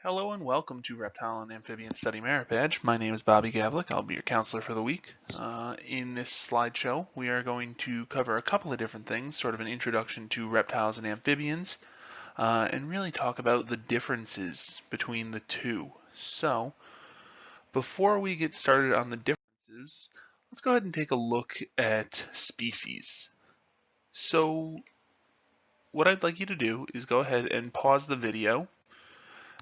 Hello and welcome to Reptile and Amphibian Study Merit Badge. My name is Bobby Gavlik. I'll be your counselor for the week. In this slideshow, we are going to cover a couple of different things, sort of an introduction to reptiles and amphibians, and really talk about the differences between the two. So, before we get started on the differences, let's go ahead and take a look at species. So, what I'd like you to do is go ahead and pause the video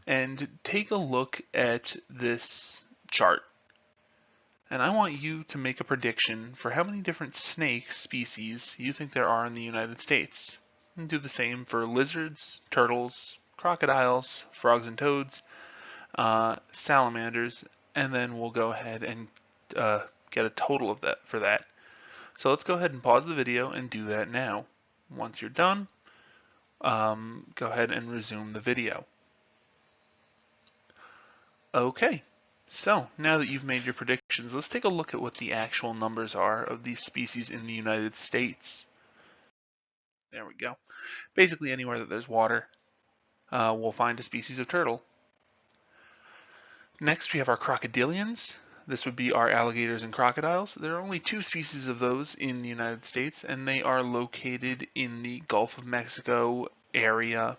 and take a look at this chart. And I want you to make a prediction for how many different snake species you think there are in the United States. And do the same for lizards, turtles, crocodiles, frogs and toads, salamanders, and then we'll go ahead and get a total of that for that. So let's go ahead and pause the video and do that now. Once you're done, go ahead and resume the video. Okay, so now that you've made your predictions, let's take a look at what the actual numbers are of these species in the United States. There we go. Basically anywhere that there's water, we'll find a species of turtle. Next we have our crocodilians. This would be our alligators and crocodiles. There are only two species of those in the United States, and they are located in the Gulf of Mexico area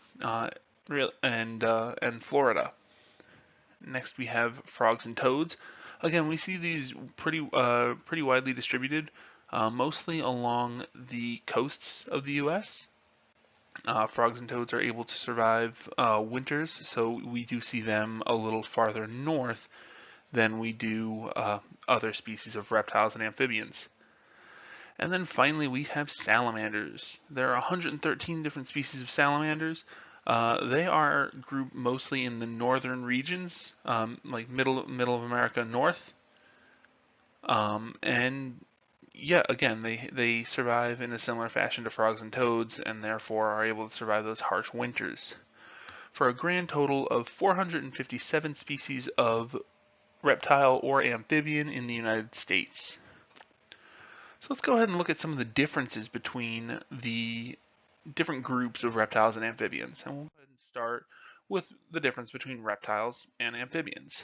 and Florida. Next we have frogs and toads. Again, we see these pretty widely distributed, mostly along the coasts of the U.S. Frogs and toads are able to survive winters, so we do see them a little farther north than we do other species of reptiles and amphibians. And then finally we have salamanders. There are 113 different species of salamanders. They are grouped mostly in the northern regions, like middle of America north. And yeah, again, they survive in a similar fashion to frogs and toads, and therefore are able to survive those harsh winters. For a grand total of 457 species of reptile or amphibian in the United States. So let's go ahead and look at some of the differences between the different groups of reptiles and amphibians. And we'll go ahead and start with the difference between reptiles and amphibians.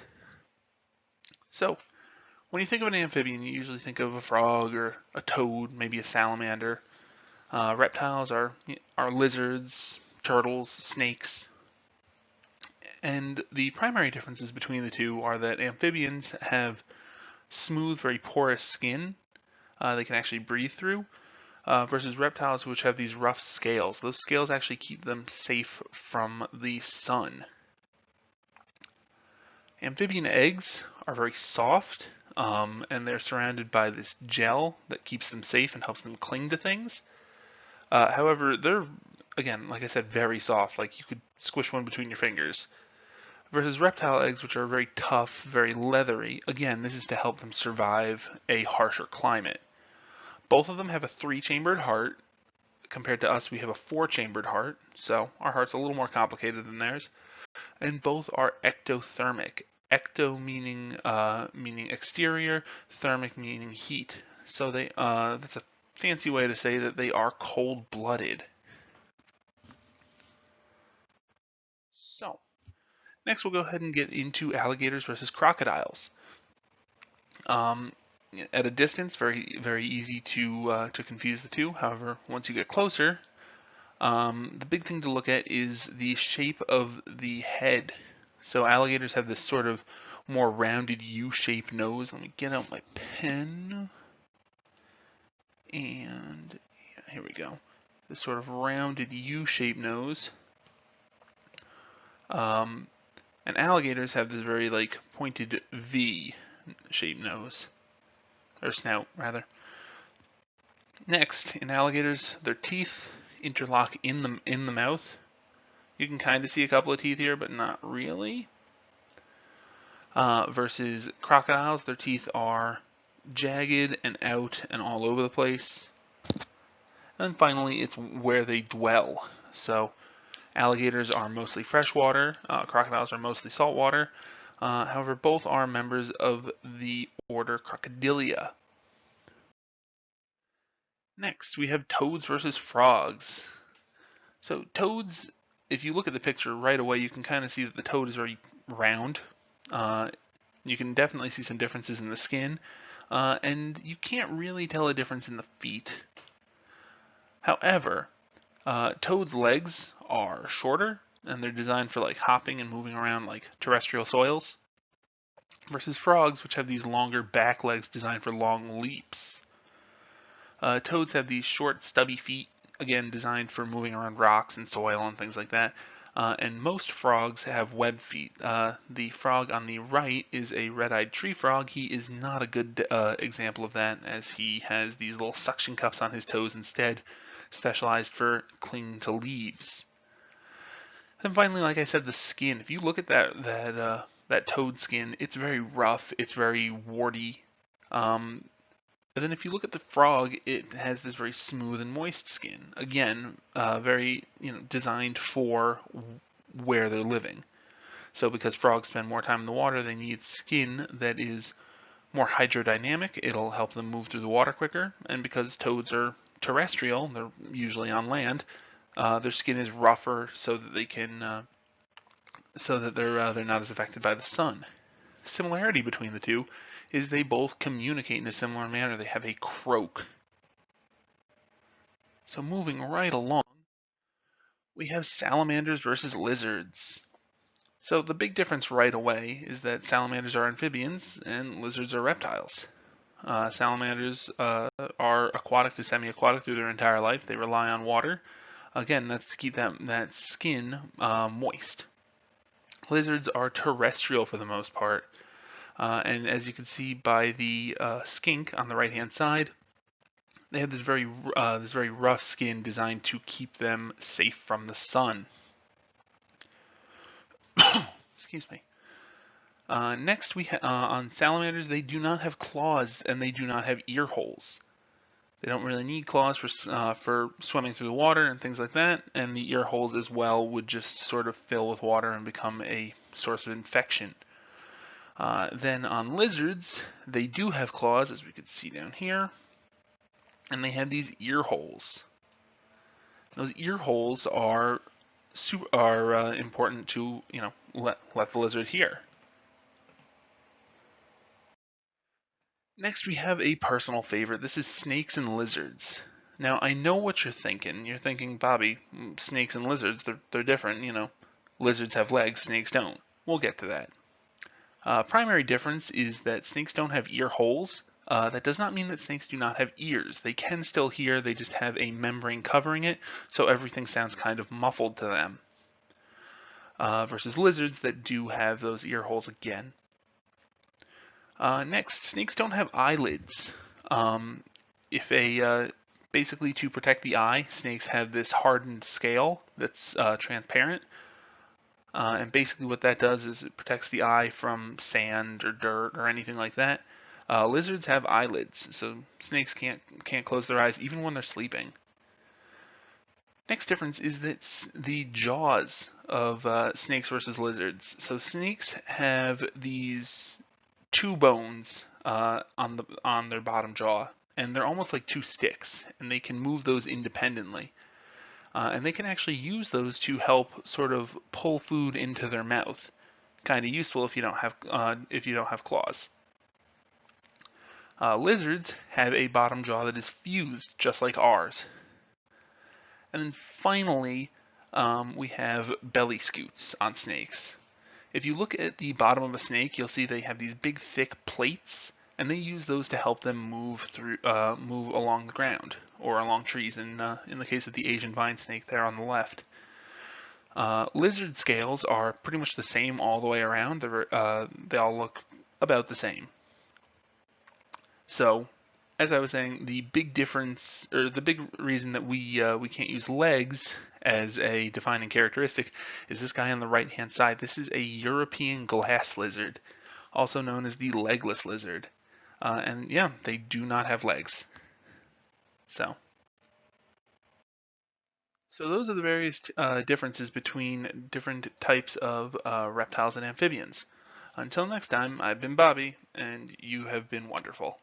So, when you think of an amphibian, you usually think of a frog or a toad, maybe a salamander. Reptiles are lizards, turtles, snakes. And the primary differences between the two are that amphibians have smooth, very porous skin they can actually breathe through, versus reptiles which have these rough scales. Those scales actually keep them safe from the sun. Amphibian eggs are very soft, and they're surrounded by this gel that keeps them safe and helps them cling to things. However, they're, again, like I said, very soft, like you could squish one between your fingers. Versus reptile eggs, which are very tough, very leathery. Again, this is to help them survive a harsher climate. Both of them have a 3-chambered heart. Compared to us, we have a 4-chambered heart, so our heart's a little more complicated than theirs. And both are ectothermic. Ecto meaning exterior, thermic meaning heat. So that's a fancy way to say that they are cold-blooded. So, next we'll go ahead and get into alligators versus crocodiles. At a distance, very easy to confuse the two. However, once you get closer, the big thing to look at is the shape of the head. So alligators have this sort of more rounded U-shaped nose. Let me get out my pen. And yeah, here we go. This sort of rounded U-shaped nose. And alligators have this very like pointed V-shaped nose. Or snout, rather. Next, in alligators, their teeth interlock in the mouth. You can kind of see a couple of teeth here, but not really. Versus crocodiles, their teeth are jagged and out and all over the place. And finally, it's where they dwell. So alligators are mostly freshwater, crocodiles are mostly saltwater. However, both are members of the order Crocodilia. Next, we have toads versus frogs. So toads if you look at the picture right away, you can kind of see that the toad is very round. You can definitely see some differences in the skin, and you can't really tell a difference in the feet. However, toads' legs are shorter, and they're designed for like hopping and moving around like terrestrial soils, versus frogs, which have these longer back legs designed for long leaps. Toads have these short, stubby feet, again designed for moving around rocks and soil and things like that. And most frogs have webbed feet. The frog on the right is a red-eyed tree frog. He is not a good example of that, as he has these little suction cups on his toes instead, specialized for clinging to leaves. And finally, like I said, the skin. If you look at that toad skin, it's very rough. It's very warty. But then if you look at the frog, it has this very smooth and moist skin. Again, very designed for where they're living. So because frogs spend more time in the water, they need skin that is more hydrodynamic. It'll help them move through the water quicker. And because toads are terrestrial, they're usually on land, their skin is rougher so that they can they're not as affected by the sun. Similarity between the two is they both communicate in a similar manner. They have a croak. So moving right along, we have salamanders versus lizards. So the big difference right away is that salamanders are amphibians and lizards are reptiles. Salamanders are aquatic to semi-aquatic through their entire life. They rely on water. Again, that's to keep that skin moist. Lizards are terrestrial for the most part. And as you can see by the skink on the right-hand side, they have this very rough skin designed to keep them safe from the sun. Excuse me. Next, on salamanders, they do not have claws and they do not have ear holes. They don't really need claws for swimming through the water and things like that, and the ear holes as well would just sort of fill with water and become a source of infection. Then on lizards, they do have claws, as we can see down here, and they have these ear holes. Those ear holes are important to let the lizard hear. Next, we have a personal favorite. This is snakes and lizards. Now, I know what you're thinking. You're thinking, Bobby, snakes and lizards, they're different. Lizards have legs, snakes don't. We'll get to that. Primary difference is that snakes don't have ear holes. That does not mean that snakes do not have ears. They can still hear, they just have a membrane covering it, so everything sounds kind of muffled to them. Versus lizards that do have those ear holes again. Next, snakes don't have eyelids. Basically to protect the eye, snakes have this hardened scale that's transparent. And basically what that does is it protects the eye from sand or dirt or anything like that. Lizards have eyelids, so snakes can't close their eyes even when they're sleeping. Next difference is that the jaws of snakes versus lizards. So snakes have these two bones on their bottom jaw, and they're almost like two sticks, and they can move those independently. And they can actually use those to help sort of pull food into their mouth. Kind of useful if you don't have claws. Lizards have a bottom jaw that is fused, just like ours. And then finally, we have belly scutes on snakes. If you look at the bottom of a snake, you'll see they have these big, thick plates, and they use those to help them move along the ground or along trees. In the case of the Asian vine snake there on the left, lizard scales are pretty much the same all the way around. They all look about the same. So, as I was saying, the big difference, or the big reason that we can't use legs as a defining characteristic is this guy on the right-hand side. This is a European glass lizard, also known as the legless lizard. And yeah, they do not have legs. So those are the various differences between different types of reptiles and amphibians. Until next time, I've been Bobby, and you have been wonderful.